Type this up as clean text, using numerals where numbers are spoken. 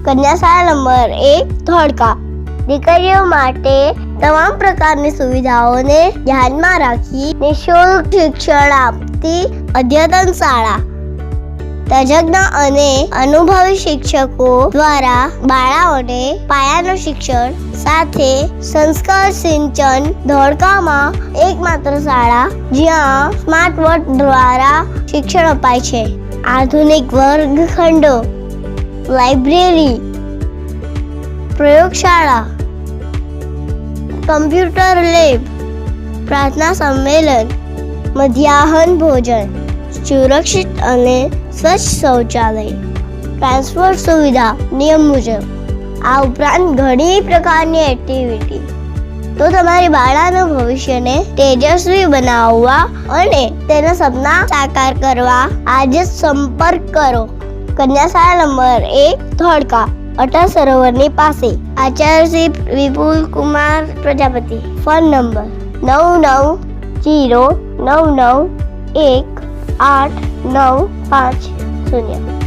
કન્યા શાળા નંબર 1 ધોળકા દીકરીઓ માટે તમામ પ્રકારની સુવિધાઓને ધ્યાનમાં રાખી નિઃશુલ્ક શિક્ષણ આપતી અદ્યતન શાળા. તજજ્ઞ અને અનુભવી શિક્ષકો દ્વારા બાળાઓને પાયાનું શિક્ષણ સાથે સંસ્કાર સિંચન. ધોળકામાં એકમાત્ર શાળા જ્યાં સ્માર્ટ બોર્ડ દ્વારા શિક્ષણ અપાય છે. આધુનિક વર્ગખંડો, લાઇબ્રેરી, પ્રયોગશાળા, કમ્પ્યુટર લેબ, પ્રાર્થના સંમેલન, મધ્યાહન ભોજન, સુરક્ષિત અને સ્વચ્છ શૌચાલય, ટ્રાન્સપોર્ટ સુવિધા નિયમ મુજબ. આ ઉપરાંત ઘણી પ્રકારની એક્ટિવિટી. તો તમારી બાળાના ભવિષ્યને તેજસ્વી બનાવવા અને તેના સપના સાકાર કરવા આજે સંપર્ક કરો. કન્યા શાળા નંબર 1 ધોળકા, અટલ સરોવરની પાસે. આચાર્ય શ્રી વિપુલ કુમાર પ્રજાપતિ. Phone number 9909918950.